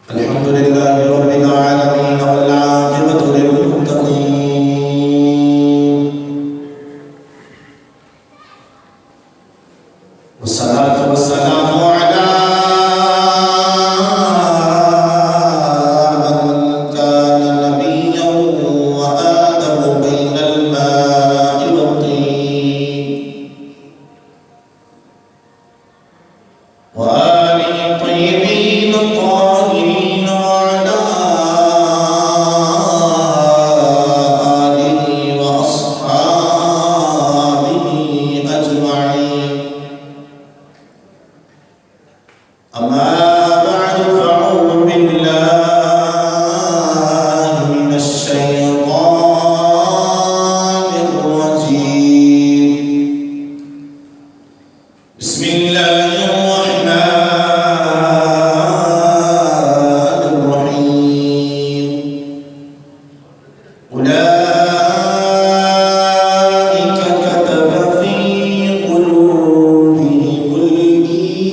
الحمد لله رب العالمين والعاقبة للمتقين والصلاة والسلام على من كان نبيا وآدم بين الماء والطين وآله الطيبين الطاهرين وعلى آله وأصحابه أجمعين. أما بعد فأعوذ بالله من الشيطان الرجيم. بسم الله الرحمن الرحيم. أولئك كتب في قلوبهم الإيمان.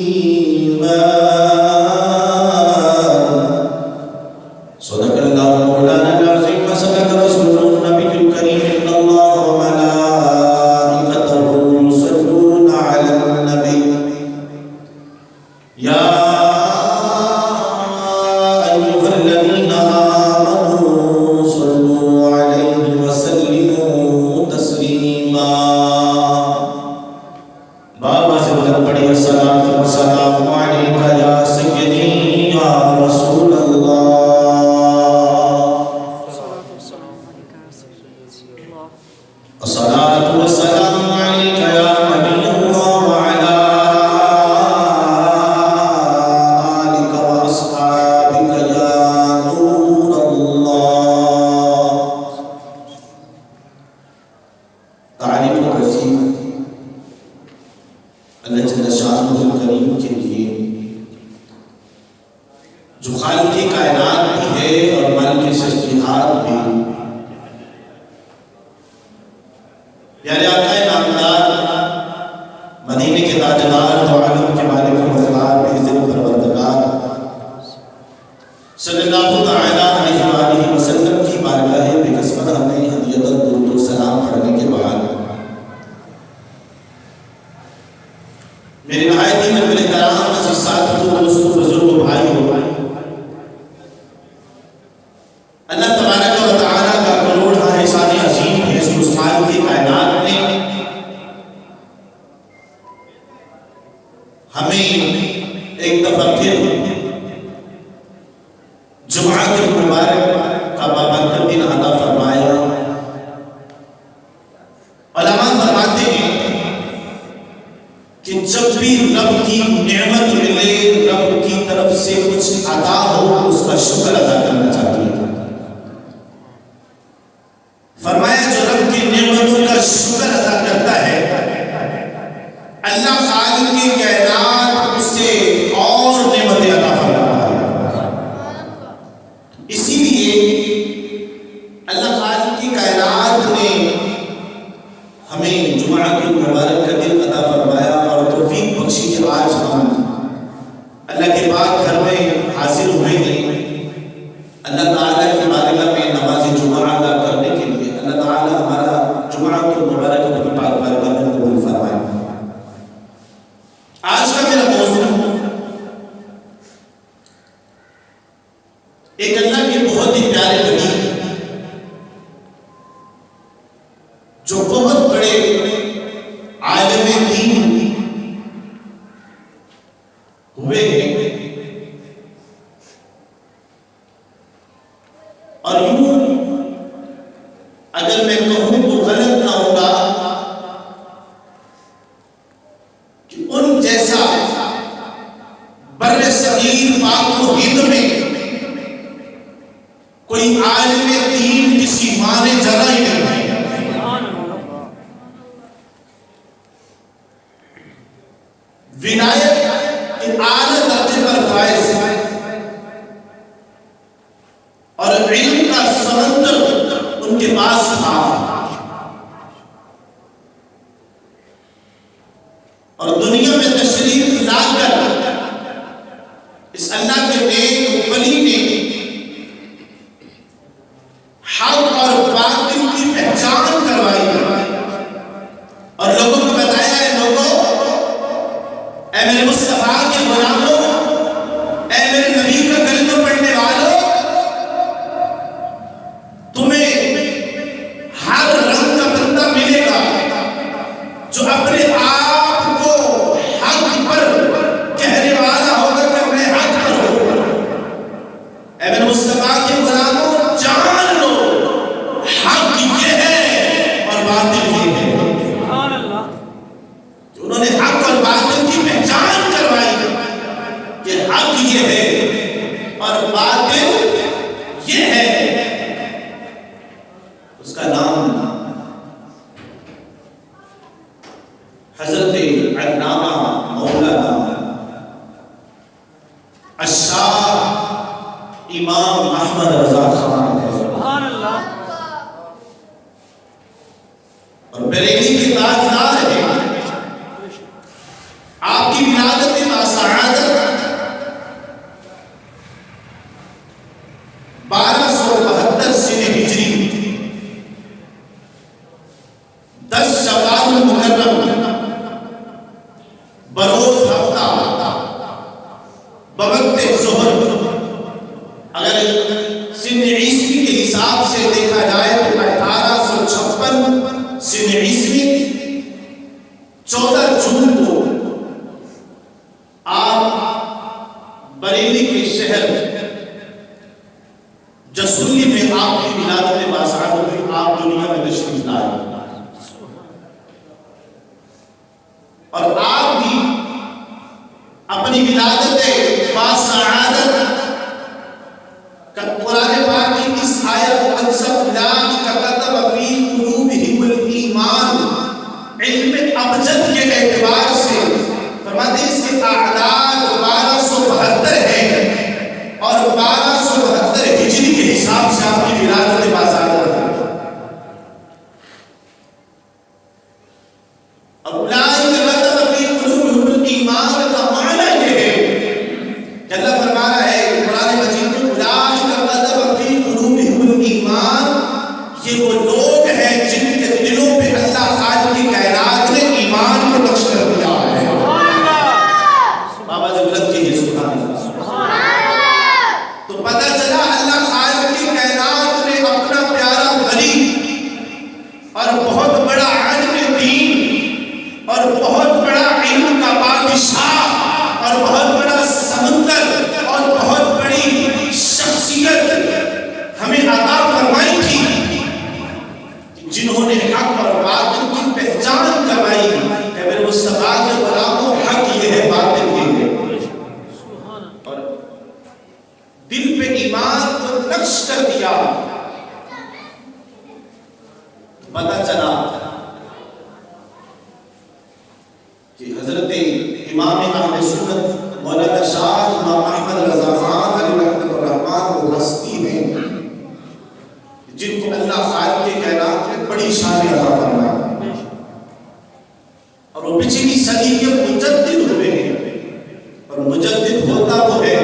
صدق الله مولانا العظيم وصدق رسوله النبي الكريم. إن الله وملائكته يصلون على النبي يا أيها الذين آمنوا صلوا عليه وسلموا تسليما. بابا سے بلند پڑھی الصلاۃ والسلام علیک یا سیدی یا رسول اللہ. الصلاۃ والسلام علیک یا نبی اللہ وعلی آلک واصحابک یا نور اللہ. تعریف و توصیف اللہ جل شانہ الکریم کے لیے جو خالق کائنات بھی ہے اور مالک سجدات بھی. پیارے آقا نامدار مدینے کے تاجدار تو عالم کے مالک مزدار بِعِزِّ پروردگار صلی اللہ تعالی علیہ وآلہ وسلم کی بارگاہ بے قسمت ہمیں ہدیت درود و سلام پڑھنے کے بعد میرے نہایت ہی محترم کرام عزیز ساتھیوں دوستوں بزرگوں بھائیوں، اللہ تبارک و تعالیٰ کا کروڑا احسان عظیم ہے جو اس خالق کائنات نے ہمیں ایک دفعہ پھر جمعہ کے مبارک کا بابرکت دن عطا فرمایا. علماء فرماتے ہیں کہ جب بھی رب کی نعمت ملے، رب کی طرف سے کچھ عطا ہو، اس کا شکر ادا کرنا چاہیے. فرمایا جو رب کی نعمتوں کا شکر ادا کرتا ہے اللہ خالق کی کائنات اسے اور نعمتیں عطا فرماتا ہے. اسی لیے اللہ خالق کی کائنات نے ہمیں جمعہ کے مبارک کا دن عطا فرمایا اور توفیق بخشی کہ آج ہم اللہ کے پاک گھر میں حاضر ہوئے ہیں اللہ تعالیٰ کی بارگاہ میں نماز جمعہ ادا کرنے کے لیے. اللہ تعالیٰ ہمارا جمعہ کے مبارک اپنی پاک بارگاہ میں قبول فرمائے. آج کا میرا موضوع ایک اللہ کے بہت ہی پیارے ولی جو بہت بڑے عالم دین ہوئے ہیں اور یوں اگر میں کہوں تو غلط نہ ہوگا کہ ان جیسا بر صغیر پاک و ہند میں کوئی عالم دین کسی مانے جگہ ہی نہیں ہے. ولایت کے اعلیٰ درجے پر فائز اور علم کا سمندر ان کے پاس تھا اور دنیا میں تشریف لا کر اس اللہ کے نیک ایک ولی نے حق اور باطل کی پہچان کروائی اور لوگوں کو بتایا ہے، لوگوں اے میرے مصطفیٰ کے غلاموں، اے میرے نبی کا کلمہ پڑھنے والوں، تمہیں ہر رنگ کا بندہ ملے گا جو اپنے آپ کو حق پر کہنے والا ہوگا کہ میں حق پر ہوں۔ اے میرے مصطفیٰ کے غلاموں، جان لو حق یہ ہے اور باطل یہ ہے۔ انہوں نے حق اور باطل کی پہچان کروائی کہ حق یہ ہے اور باطل یہ ہے۔ اس کا نام حضرت علامہ مولانا الشاہ امام احمد رضا خان ہے، سبحان اللہ، اور بریلی کے تاجدار ہے۔ آپ کی ولادت باسعادت 1272 سن ہجری 10 شوال المکرم بروز ہفتہ بوقت ظہر، اگر سن عیسوی کے حساب سے دیکھا جائے تو 1856 سن عیسوی 14 جون کو آپ بریلی کے شہر جسولی میں آپ کی ولادت باسعادت ہوئی، آپ دنیا میں تشریف لائے اور آپ بھی اپنی ولادت باسعادت قرآن پاک کی اس آیت مقدسہ اولئک کتب فی قلوبہم الایمان علم ابجد کے اعتبار سے فرماتے ہیں اس کے اعداد 1272 ہیں اور 1272 ہجری کے حساب سے آپ کی ولادت باسعادت ہے۔ اولئک کتب فی قلوبہم الایمان کا معنی یہ ہے کہ اللہ فرما رہا ہے قرآن مجید میں اولئک کتب فی قلوبہم الایمان، یہ وہ لوگ ہیں جن کے دلوں پہ اللہ خالق کی کائنات نے ایمان کو بخش کر دیا ہے۔ بابا جبلت کی یہ سبحان اللہ، تو پتہ چلا اللہ خالق کی کائنات نے اپنا پیارا ولی اور بہت بڑا عالم دین اور بہت بڑا علم کا بادشاہ اور بہت بڑا سمندر اور بہت بڑی شخصیت ہمیں عطا فرمائی تھی، جنہوں نے حق اور باطل کی پہچان کروائی۔ اے میرے مصطفیٰ کے غلاموں، حق یہ ہے، باطل یہ ہے، اور دل پہ ایمان کو نقش کر دیا۔ پتہ چلا کہ حضرت امام اہل سنت مولانا شاہ امام احمد رضا خان علیہ رحمۃ الرحمن وہ ہستی ہیں جن کو اللہ خالق کے کائنات میں بڑی شان عطا فرمائی، اور وہ پچھلی صدی کے مجدد ہوئے ہیں، اور مجدد ہوتا وہ ہے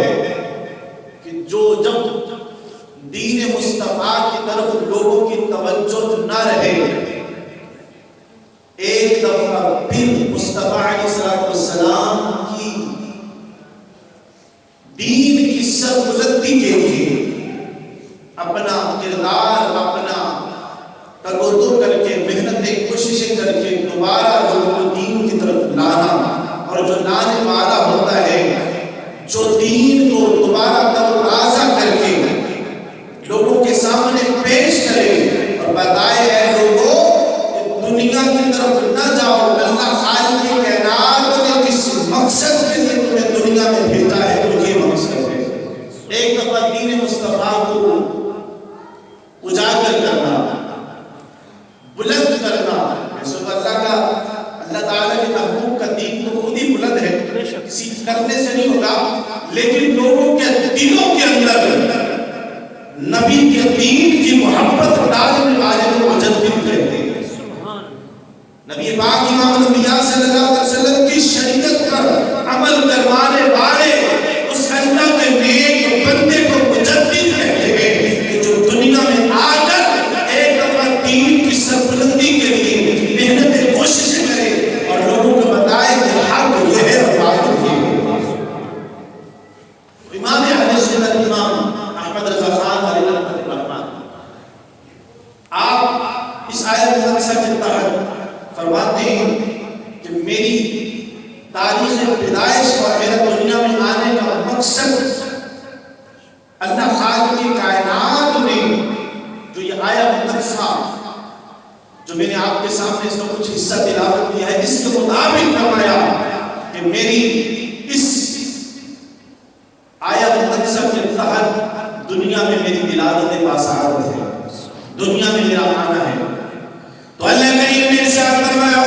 کہ جو جب دین مصطفیٰ کی طرف لوگوں کی توجہ نہ رہے، ایک دفعہ پھر مصطفیٰ علیہ السلام کی دین کی سربلندی کے لیے اپنا کردار، اپنا تگودو کر کے، محنتیں کوششیں کر کے دوبارہ لوگوں کو دین کی طرف لانا، اور جو لانے والا ہوتا ہے جو دین کو دوبارہ تر و تازہ کر کے لوگوں کے سامنے پیش کرے اور بتائے اے لوگوں کہ دنیا کی طرف نہ جاؤ، اللہ خالق کی کائنات نے کس مقصد کے لیے تمہیں دنیا میں بھیجا ہے، تو یہ مقصد ہے۔ ایک دفعہ دین مصطفیٰ کو اجاگر کرنا، بلند کرنا، اللہ تعالیٰ کے محبوب کا دین تو خود ہی بلند ہے، کسی کرنے سے نہیں ہوگا، لیکن لوگوں کے دلوں کے اندر نبی کے دین کی محبت ڈالنے والے کو مجدد کہتے ہیں۔ نبی پاک امام الانبیاء صلی اللہ علیہ وسلم کی شریعت پر عمل کروانے والے اس اللہ کے نیک بندے جو میں نے آپ کے سامنے اس کا کچھ حصہ تلاوت کیا ہے، اس کے مطابق فرمایا کہ میری اس آیت مقدسہ کے تحت دنیا میں میری ولادت باسعادت ہے، دنیا میں میرا آنا ہے. تو اللہ کریم نے ارشاد فرمایا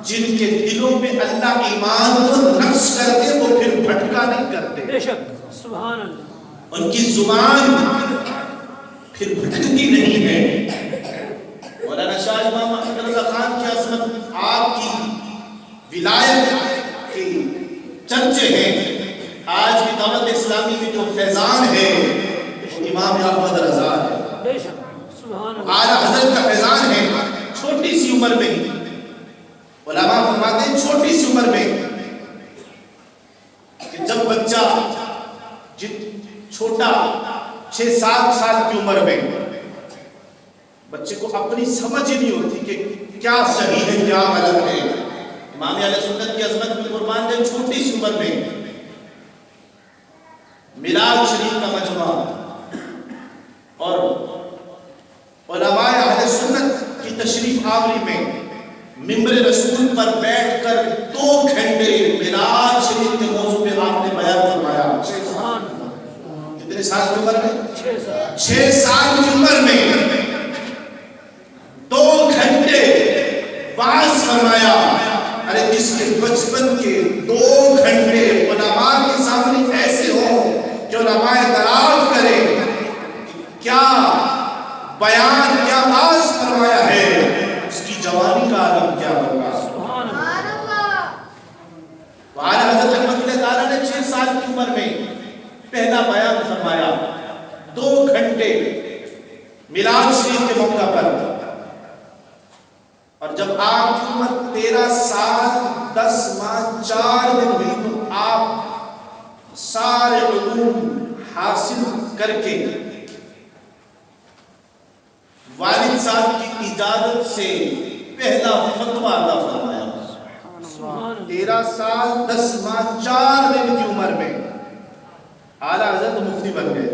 جن کے دلوں میں اللہ ایمان کو نقش کر دے وہ پھر بھٹکا نہیں کرتے. بے شک سبحان اللہ. ان کی زبان پھر بھٹکتی نہیں ہے. مولانا شاہ امام احمد رضا خان کی عظمت آپ کی ولایت کی چرچے ہیں. آج بھی دعوت اسلامی میں جو فیضان ہے وہ امام احمد رضا ہے، اعلیٰ حضرت کا فیضان ہے۔ چھوٹی سی عمر میں علماء فرماتے ہیں چھوٹی سی عمر میں کہ جب بچہ چھوٹا 6-7 سال کی عمر میں بچے کو اپنی سمجھ ہی نہیں ہوتی کہ کیا صحیح ہے کیا غلط ہے، امام اہل سنت کی عظمت میں قربان دے چھوٹی سی عمر میں میلاد شریف کا مجمع اور علماء اہل سنت کی تشریف آوری میں ممبر رسول پر بیٹھ کر 2 گھنٹے میلاد شریف کے موضوع پہ آپ نے بیان فرمایا۔ کتنے سال کی عمر میں؟ 6 سال کی عمر میں 2 گھنٹے وعظ فرمایا۔ ارے جس کے بچپن کے 2 گھنٹے علماء کے سامنے ایسے ہوں کہ علماء اعتراف کریں کیا بیان کیا آغاز فرمایا ہے، اس کی جوانی کا عالم کیا ہوگا۔ تو اعلیٰ حضرت رحمۃ اللہ تعالیٰ نے 6 سال کی عمر میں پہلا بیان فرمایا 2 گھنٹے میلاد شریف کے موقع پر، اور جب آپ کی عمر 13 سال 10 ماہ 4 دن ہوئی تو آپ سارے علوم حاصل کر کے والد صاحب کی اجازت سے پہلا فتویٰ عطا فرمایا۔ 13 سال 10 ماہ 4 دن کی عمر میں اعلیٰ حضرت مفتی بن گئے۔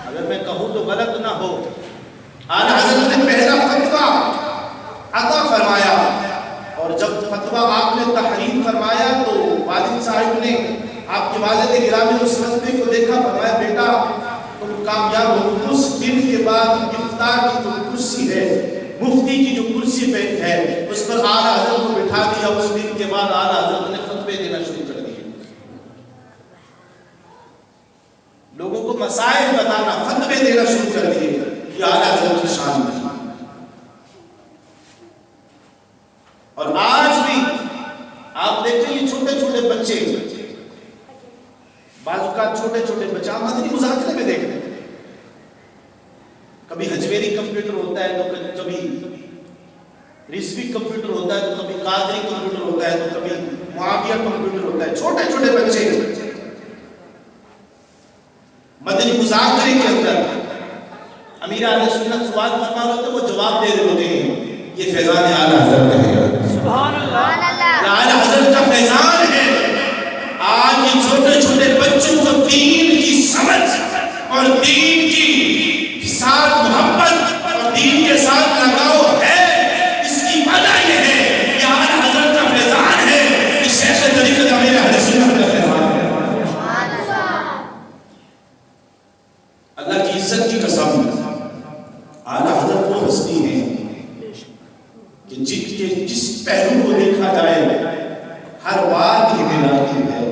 اگر میں کہوں تو غلط نہ ہو، اعلیٰ حضرت نے پہلا فتویٰ عطا فرمایا، اور جب فتویٰ آپ نے تحریر فرمایا تو والد صاحب نے آپ کے والد گرامی اس فتوے کو دیکھا، فرمایا بیٹا تم کامیاب ہو۔ اس دن کے بعد افطار کی جو کرسی ہے، مفتی کی جو کرسی پہ ہے، اس پر اعلیٰ حضرت کو بٹھا دیا۔ اس دن کے بعد اعلیٰ حضرت نے فتوے دینا شروع کر دیے، لوگوں کو مسائل بتانا، فتوے دینا شروع کر دیے۔ یہ اعلیٰ حضرت کی شان ہے۔ اور آج بھی آپ دیکھیں یہ چھوٹے چھوٹے بچے، بعض اوقات چھوٹے چھوٹے بچے آپ مدنی مذاکرے میں دیکھ رہے ہیں، کبھی ہجویری کمپیوٹر ہوتا ہے تو کبھی رضوی کمپیوٹر ہوتا ہے تو کبھی قادری کمپیوٹر ہوتا ہے تو کبھی معاویہ کمپیوٹر ہوتا ہے۔ چھوٹے چھوٹے بچے مدنی مذاکرے کے اندر امیر اہل سنت سوال فرما رہے ہوتے وہ جواب دے رہے ہوتے ہیں۔ یہ فیضان اعلیٰ حضرت ہے، سبحان اللہ، یہ اعلیٰ حضرت کا فیضان ہے۔ آج یہ چھوٹے چھوٹے بچوں کو دین کی سمجھ اور دین کی ساتھ محبت اور دین کے ساتھ لگاؤ ہے، اس کی وجہ یہ ہے کہ اعلیٰ حضرت کا فیضان ہے، کہ شیخ طریقت امیر اہل سنت کا فیضان ہے۔ اللہ کی عزت کی قسم، اعلیٰ حضرت وہ ہستی ہے کہ جن کے جس پہلو کو دیکھا جائے ہر بات ہی نرالی ہے،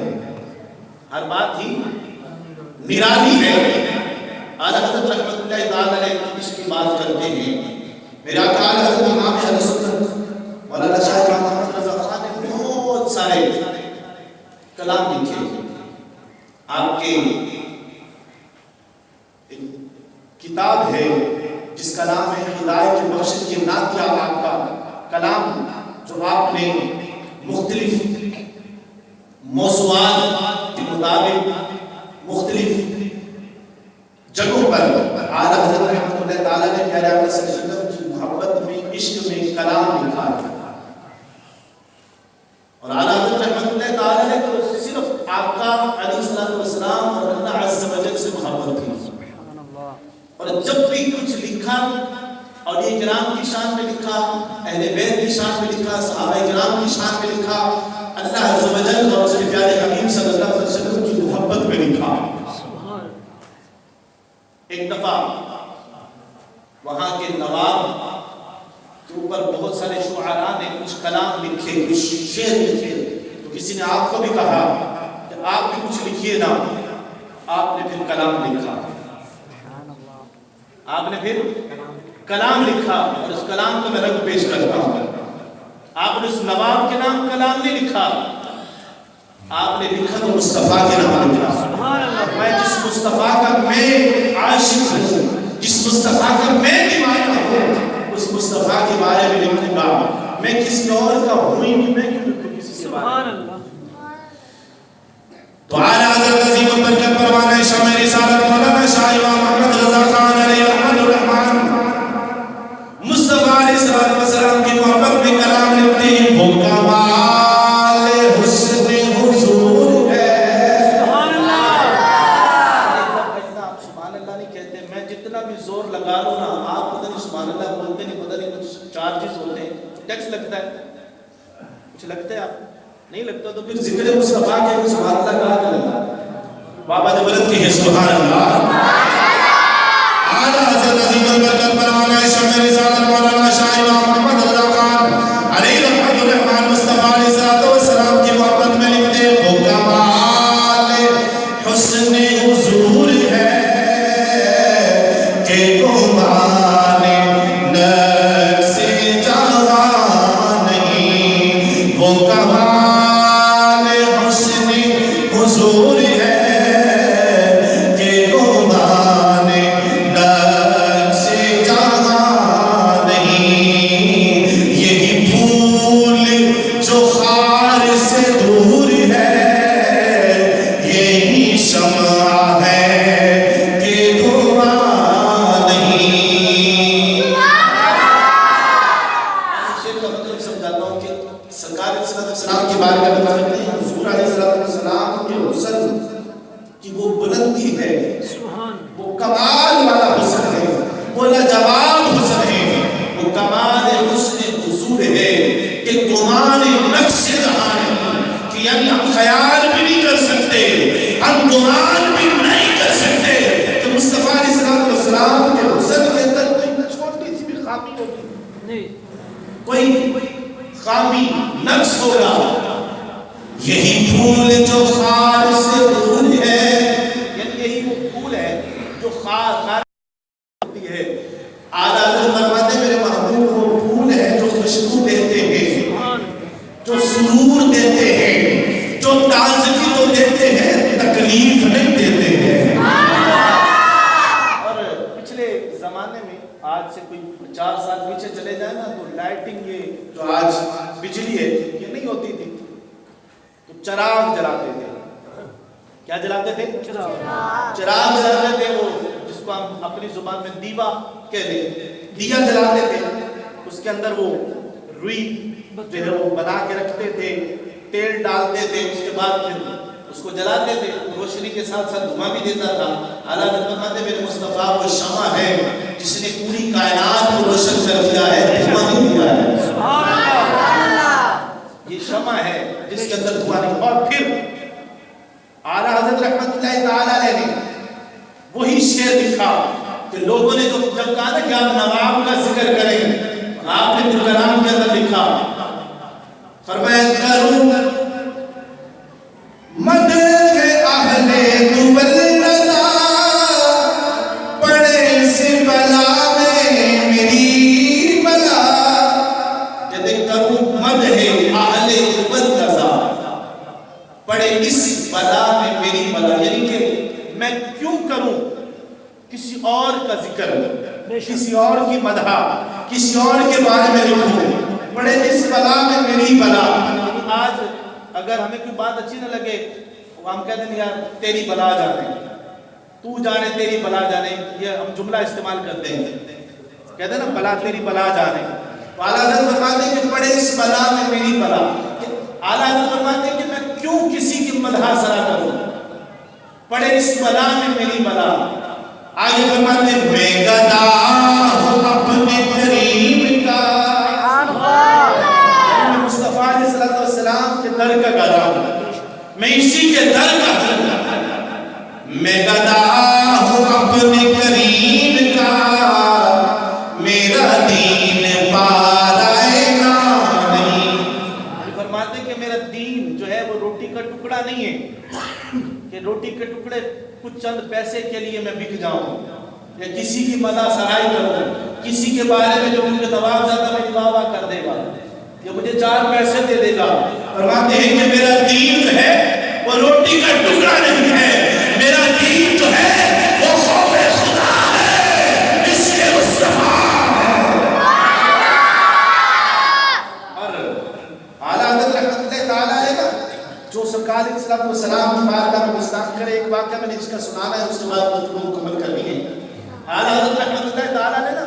ہر بات ہی نرالی ہے۔ اعلیٰ حضرت رحمۃ اللہ تعالیٰ علیہ اس کی بات کرتے ہیں، میرے آقا اعلیٰ حضرت امام اہل سنت مولانا شاہ امام محمد رضا خان نے بہت سارے کلام لکھے۔ آپ کے کتاب ہے جس کا نام ہے ہدایت بخشش کی نعتیہ، آپ کا کلام جو آپ نے مختلف موضوعات کے مطابق مختلف جگہوں پر اعلیٰ حضرت رحمۃ اللہ تعالیٰ نے پیارے آقا صلی اللہ علیہ وسلم کی محبت میں، عشق میں کلام لکھا ہے۔ اور اعلیٰ حضرت رحمۃ اللہ تعالیٰ نے تو صرف آقا علیہ السلام اور اللہ عز و جل سے محبت تھی، اور جب بھی کچھ لکھا اور یہ کرام کی شان میں لکھا، اہل بیت کی شان میں لکھا، صحابہ کرام کی شان میں لکھا، اللہ عز و جل اور اس کے پیارے حبیب صلی اللہ علیہ وسلم کی محبت میں لکھا۔ ایک دفعہ وہاں کے نواب کے اوپر بہت سارے شعراء نے کچھ کلام لکھے، کچھ شعر لکھے، تو کسی نے آپ کو بھی کہا کہ آپ بھی کچھ لکھیے نا۔ آپ نے پھر کلام لکھا، آپ نے پھر کلام لکھا، اور اس کلام کو میں رنگ پیش کرتا ہوں۔ آپ نے اس نواب کے نام کلام نہیں لکھا، آپ نے لکھا تو مصطفیٰ کے نام لکھا. میں جس مصطفیٰ کا میں عاشق ہوں, جس مصطفیٰ کا میں دیوانہ ہوں, اس مصطفیٰ کے بارے میں لکھوں گا. میں کسی اور کا ہوں ہی نہیں, میں کیوں لکھوں کسی کے بارے میں. تو اعلیٰ حضرت عظیم البرکت پروانہ شمع رسالت مولانا شاہ امام محمد رضا خان علیہ رحمت الرحمن مصطفیٰ علیہ السلام کی محبت میں کلام لکھتے ہیں. وہ کمال حسن حضور ہے. سبحان اللہ. آپ سبحان اللہ نہیں کہتے, میں جتنا بھی زور لگا لوں نا, آپ پتہ نہیں سبحان اللہ بولتے نہیں, پتہ نہیں کچھ چارجز ہوتے ہیں, ٹیکس لگتا ہے, کچھ لگتا ہے, آپ نہیں لگتا تو پھر ذکر مصطفیٰ کے سبحان اللہ کہا کرتا. بابا جبرت کی ہے سبحان اللہ. اعلیٰ حضرت عظیم البرکت پروانہ شمع رسالت مولانا شاہ امام محمد رضا خان علیہ رحمت الرحمن مصطفیٰ علیہ السلام کی محبت میں لکھتے ہیں. وہ کمال حسن حضور ہے کہ گمان نفس جہاں نہیں. وہ کمال حسن حضور ہے کہ گمان نفس جہاں نہیں. یہی پھول جو خار سے دور ہے, یہی شمع ہے کہ دھواں نہیں. شیخ کا مطلب سمجھاتا ہوں کہ سرکار علیہ السلام کے بارے میں بتا رہے ہیں. حضور علیہ السلام کے حسن کی وہ بلندی ہے, وہ کمال والا حسن ہے, وہ لاجواب حسن ہے, وہ کمال حسن حضور ہے کہ گمان نفس جہاں نہیں. کہ یعنی ہم خیال بھی نہیں کر سکتے, ہم گمان بھی نہیں کر سکتے کہ مصطفیٰ علیہ السلام کے حسن کے اندر کوئی چھوٹی سی بھی خامی ہوگی, کوئی خامی نقص ہوگا. یہی پھول جو خار سے دور ہے, یعنی یہی وہ پھول ہے جو خار ہوتی ہے. اعلیٰ حضرت فرماتے میرے محبوب وہ پھول ہے جو خوشبو دیتے ہیں, جو سرور دیتے ہیں, جو تازگی تو دیتے ہیں, تکلیف نہیں دیتے ہیں. اور پچھلے زمانے میں آج سے کوئی 4 سال پیچھے چلے جائیں نا, تو لائٹنگ یہ جو آج بجلی ہے یہ نہیں ہوتی تھی, تو چراغ جلاتے تھے. کیا جلاتے تھے؟ چراغ جلاتے تھے, وہ جس کو ہم اپنی زبان میں دیوا کہتے ہیں, دیا جلاتے تھے. اس کے اندر وہ روئی جو ہے وہ بنا کے رکھتے تھے, تیل ڈالتے تھے, اس کے بعد پھر اس کو جلاتے تھے. روشنی کے ساتھ ساتھ دھواں بھی دیتا تھا. اعلیٰ حضرت فرماتے میرے مصطفیٰ وہ شمع ہے جس نے پوری کائنات کو روشن کر دیا ہے, دھواں نہیں دیا ہے. سبحان اللہ. یہ شمع ہے جس کے اندر دھواں نہیں. اور پھر اعلیٰ حضرت رحمت اللہ تعالی علیہ نے وہی شعر لکھا کہ لوگوں نے جب کہا نا کہ آپ نواب کا ذکر کریں, آپ نے پھر کلام کے اندر لکھا, فرمایا کروں مدح اہل دول رضا پڑے اس بلا میں میری بلا. کہتے کروں مدح اہل دول رضا پڑے اس بلا میں میری بلا. یعنی کہ میں کیوں کروں کسی اور کا ذکر, کسی اور کی مدح, کسی اور کے بارے میں لکھوں, پڑے اس بلا میں میری بلا. آج اگر ہمیں کوئی بات اچھی نہ لگے ہم کہتے ہیں یار تیری بلا جانے, تو جانے تیری بلا جانے, یہ ہم جملہ استعمال کرتے ہیں, کہتے ہیں نا بلا تیری بلا جانے. اعلیٰ حضرت فرماتے ہیں کہ پڑے اس بلا میں میری بلا. اعلیٰ حضرت فرماتے ہیں کہ میں کیوں کسی کی مدح سرا کروں, پڑے اس بلا میں میری بلا. آگے فرماتے ہیں میں گدا ہوں اپنے کریم کا, میں مصطفیٰ علیہ السلام کے در کا گدا ہوں, میں اسی کے در کا ہوں. میں گدا ہوں اپنے کریم کا, میرا دین پارائے نا نہیں. فرماتے ہیں کہ میرا دین جو ہے وہ روٹی کا ٹکڑا نہیں ہے کہ روٹی کے ٹکڑے کچھ چند پیسے کے لیے میں بک جاؤں یا کسی کی مدح سرائی کروں, کسی کے بارے میں جو مجھے نواب زیادہ میں واہ کر دے گا یا مجھے 4 پیسے دے دے گا. فرماتے ہیں کہ میرا دین جو ہے وہ روٹی کا ٹکڑا نہیں ہے، میرا دین جو ہے وہ خوف خدا ہے، اس کے مصطفیٰ ہے۔ اور اعلیٰ حضرت رحمت اللہ تعالیٰ علیہ نا جو سرکار علیہ السلام کی بارگاہ میں گستاخی کرے، ایک واقعہ میں نے جس کا سنانا ہے، اس کے بعد گفتگو مکمل کرنی ہے۔ اعلیٰ حضرت رحمت اللہ تعالیٰ علیہ نا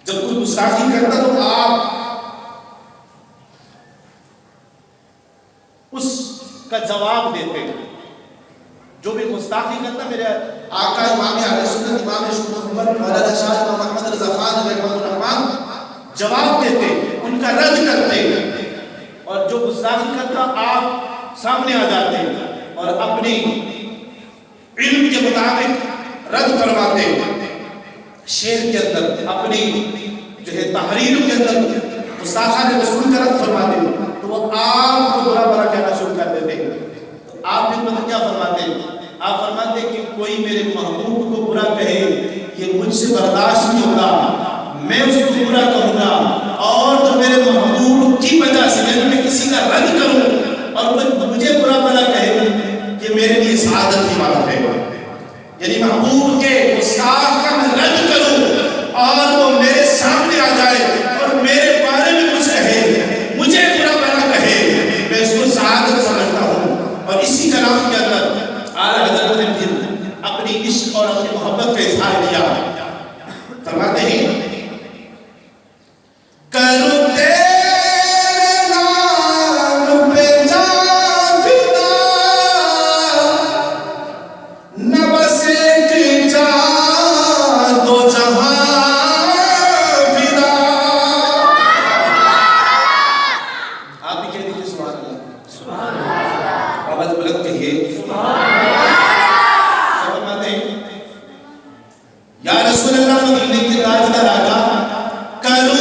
جب کوئی گستاخی کرتا تو آپ اس کا جواب دیتے ہیں۔ جو بھی گستاخی کرتا میرے آقا امام اہل سنت امام محمد مولانا شاہ امام محمد رضا خان رحمۃ الرحمان جواب دیتے، ان کا رد کرتے، اور جو گستاخی کرتا آپ سامنے آ جاتے اور اپنی علم کے مطابق رد فرماتے، شعر کے اندر اپنی جو ہے تحریر کے اندر گستاخان رسول کا رد فرماتے، تو وہ آپ کو برا برا کہنا شروع کر دیتے۔ تو آپ بھی مطلب کیا فرماتے ہیں؟ آپ فرماتے ہیں کہ کوئی میرے محبوب کو برا کہے یہ مجھ سے برداشت نہیں ہوگا، میں اس کو برا کہوں گا، اور جو میرے محبوب کی وجہ سے میں کسی کا رد کروں اور کوئی مجھے برا بھلا کہے یہ میرے لیے سعادت کی بات ہے۔ یعنی محبوب کے گستاخ کا میں رد کروں اور وہ میرے سامنے آ جائے اور میرے بارے میں کچھ کہے، مجھے برا بھلا کہے، میں اس کو سعادت سمجھتا ہوں۔ اور اسی کلام کے اندر اعلیٰ حضرت نے پھر اپنی عشق اور اپنی محبت کا اظہار کیا، فرماتے ہیں کرو تیرے نام پہ جان فدا، نہ بس ایک جان دو جہاں فدا۔ آپ بھی کہہ دیجیے سبحان اللہ، سبحان اللہ، آواز بلند کہیے سبحان اللہ۔ فرماتے ہیں یا رسول اللہ مدینے کے تاجدار آقا کرو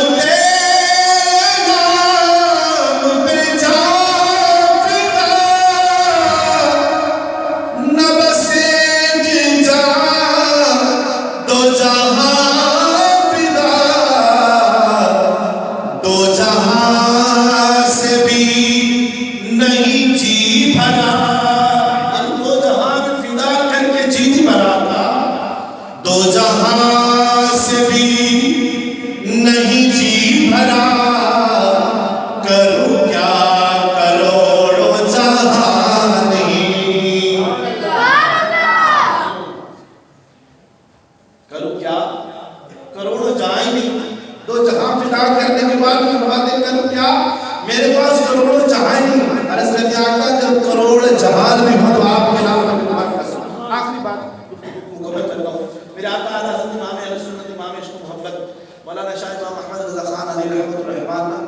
مولانا شاہ امام محمد رضا خان علیہ رحمۃ الرحمان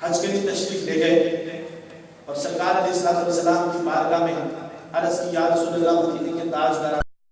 حج کے لیے تشریف لے گئے اور سرکار علیہ السلام کی بارگاہ میں عرض کی یا رسول اللہ مدینے کے تاجدار